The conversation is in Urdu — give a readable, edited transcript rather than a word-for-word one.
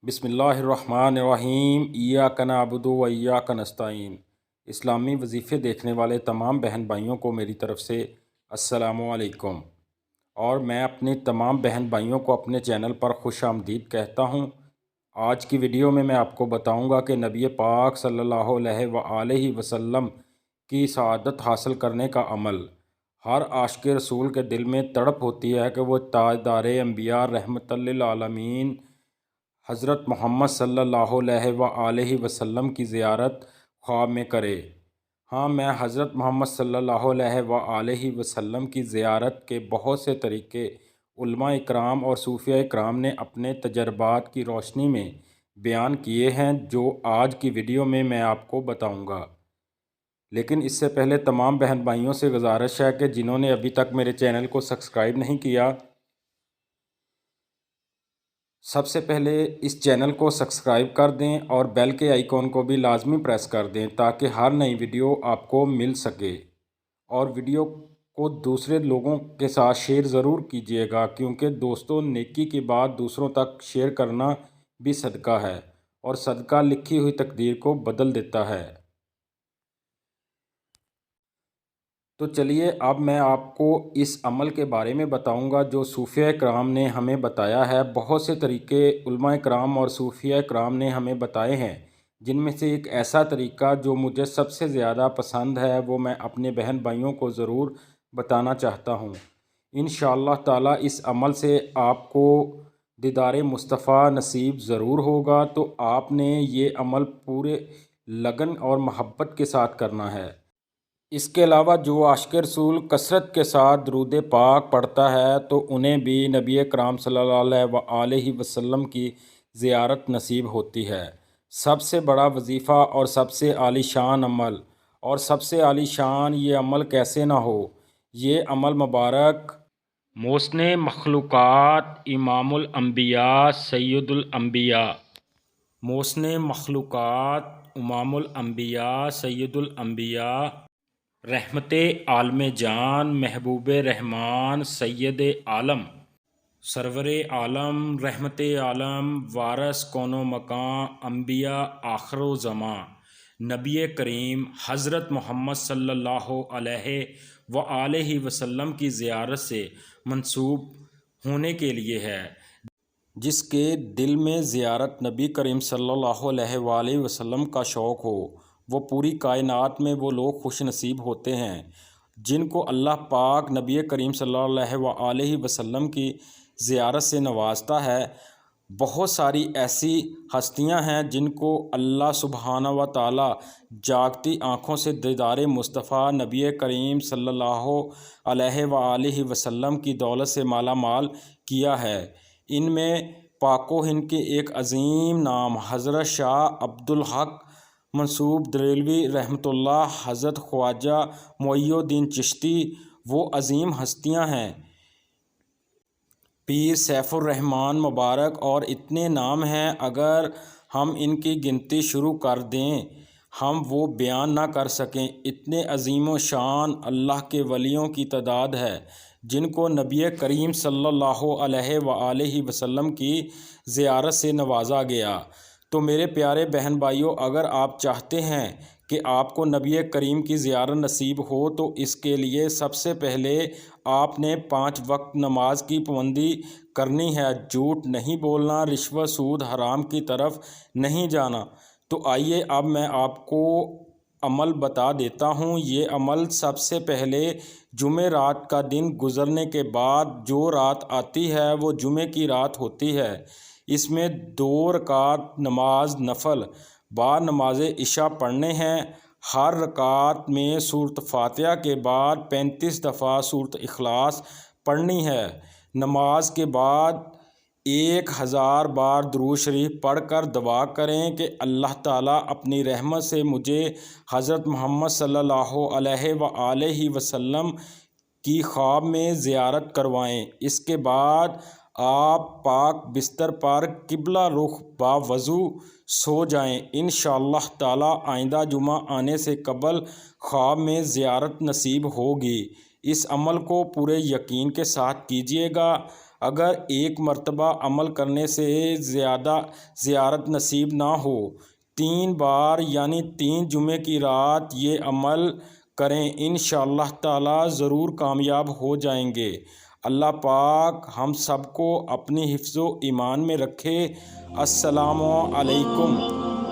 بسم اللہ الرحمن الرحیم ایاک نعبد و ایاک نستعین۔ اسلامی وظیفے دیکھنے والے تمام بہن بھائیوں کو میری طرف سے السلام علیکم، اور میں اپنے تمام بہن بھائیوں کو اپنے چینل پر خوش آمدید کہتا ہوں۔ آج کی ویڈیو میں آپ کو بتاؤں گا کہ نبی پاک صلی اللہ علیہ وآلہ وسلم کی سعادت حاصل کرنے کا عمل۔ ہر عاشق رسول کے دل میں تڑپ ہوتی ہے کہ وہ تاجدار انبیاء رحمت للعالمین حضرت محمد صلی اللہ علیہ وآلہ وسلم کی زیارت خواب میں کرے۔ ہاں، میں حضرت محمد صلی اللہ علیہ وآلہ وسلم کی زیارت کے بہت سے طریقے علماء اکرام اور صوفیاء اکرام نے اپنے تجربات کی روشنی میں بیان کیے ہیں، جو آج کی ویڈیو میں آپ کو بتاؤں گا۔ لیکن اس سے پہلے تمام بہن بھائیوں سے گزارش ہے کہ جنہوں نے ابھی تک میرے چینل کو سبسکرائب نہیں کیا، سب سے پہلے اس چینل کو سبسکرائب کر دیں اور بیل کے آئیکن کو بھی لازمی پریس کر دیں تاکہ ہر نئی ویڈیو آپ کو مل سکے۔ اور ویڈیو کو دوسرے لوگوں کے ساتھ شیئر ضرور کیجیے گا، کیونکہ دوستوں، نیکی کی بات دوسروں تک شیئر کرنا بھی صدقہ ہے، اور صدقہ لکھی ہوئی تقدیر کو بدل دیتا ہے۔ تو چلیے اب میں آپ کو اس عمل کے بارے میں بتاؤں گا جو صوفیاء کرام نے ہمیں بتایا ہے۔ بہت سے طریقے علماء کرام اور صوفیاء کرام نے ہمیں بتائے ہیں، جن میں سے ایک ایسا طریقہ جو مجھے سب سے زیادہ پسند ہے، وہ میں اپنے بہن بھائیوں کو ضرور بتانا چاہتا ہوں۔ انشاءاللہ تعالی اس عمل سے آپ کو دیدار مصطفیٰ نصیب ضرور ہوگا، تو آپ نے یہ عمل پورے لگن اور محبت کے ساتھ کرنا ہے۔ اس کے علاوہ جو عاشق رسول کثرت کے ساتھ درود پاک پڑھتا ہے تو انہیں بھی نبی کرام صلی اللہ علیہ وآلہ وسلم کی زیارت نصیب ہوتی ہے۔ سب سے بڑا وظیفہ اور سب سے عالی شان عمل، اور سب سے عالی شان یہ عمل کیسے نہ ہو، یہ عمل مبارک محسن مخلوقات امام الانبیاء سید الانبیاء، محسن مخلوقات امام الانبیاء سید الانبیاء، رحمت عالم جان محبوب رحمان سید عالم، سرور عالم رحمت عالم وارث کون و مکان انبیاء آخر و زمان، نبی کریم حضرت محمد صلی اللہ علیہ وآلہ وسلم کی زیارت سے منسوب ہونے کے لیے ہے۔ جس کے دل میں زیارت نبی کریم صلی اللہ علیہ وآلہ وسلم کا شوق ہو، وہ پوری کائنات میں وہ لوگ خوش نصیب ہوتے ہیں جن کو اللہ پاک نبی کریم صلی اللہ علیہ وآلہ وسلم کی زیارت سے نوازتا ہے۔ بہت ساری ایسی ہستیاں ہیں جن کو اللہ سبحانہ و تعالی جاگتی آنکھوں سے دیدار مصطفیٰ نبی کریم صلی اللہ علیہ وآلہ وسلم کی دولت سے مالا مال کیا ہے۔ ان میں پاک و ہند کے ایک عظیم نام حضرت شاہ عبدالحق منصور بریلوی رحمۃ اللہ، حضرت خواجہ معین الدین چشتی، وہ عظیم ہستیاں ہیں، پیر سیف الرحمن مبارک، اور اتنے نام ہیں اگر ہم ان کی گنتی شروع کر دیں ہم وہ بیان نہ کر سکیں۔ اتنے عظیم و شان اللہ کے ولیوں کی تعداد ہے جن کو نبی کریم صلی اللہ علیہ وآلہ وسلم کی زیارت سے نوازا گیا۔ تو میرے پیارے بہن بھائیوں، اگر آپ چاہتے ہیں کہ آپ کو نبی کریم کی زیارت نصیب ہو تو اس کے لیے سب سے پہلے آپ نے 5 وقت نماز کی پابندی کرنی ہے، جھوٹ نہیں بولنا، رشوت سود حرام کی طرف نہیں جانا۔ تو آئیے اب میں آپ کو عمل بتا دیتا ہوں۔ یہ عمل سب سے پہلے جمعہ رات کا دن گزرنے کے بعد جو رات آتی ہے وہ جمعے کی رات ہوتی ہے۔ اس میں 2 رکعت نماز نفل بعد نماز عشاء پڑھنے ہیں۔ ہر رکعت میں سورۃ فاتحہ کے بعد 35 دفعہ سورۃ اخلاص پڑھنی ہے۔ نماز کے بعد 1000 بار درود شریف پڑھ کر دعا کریں کہ اللہ تعالیٰ اپنی رحمت سے مجھے حضرت محمد صلی اللہ علیہ وآلہ وسلم کی خواب میں زیارت کروائیں۔ اس کے بعد آپ پاک بستر پر قبلہ رخ باوضو سو جائیں۔ انشاءاللہ تعالی آئندہ جمعہ آنے سے قبل خواب میں زیارت نصیب ہوگی۔ اس عمل کو پورے یقین کے ساتھ کیجیے گا۔ اگر ایک مرتبہ عمل کرنے سے زیادہ زیارت نصیب نہ ہو، 3 بار یعنی 3 جمعے کی رات یہ عمل کریں، انشاءاللہ تعالی ضرور کامیاب ہو جائیں گے۔ اللہ پاک ہم سب کو اپنی حفظ و ایمان میں رکھے۔ السلام علیکم۔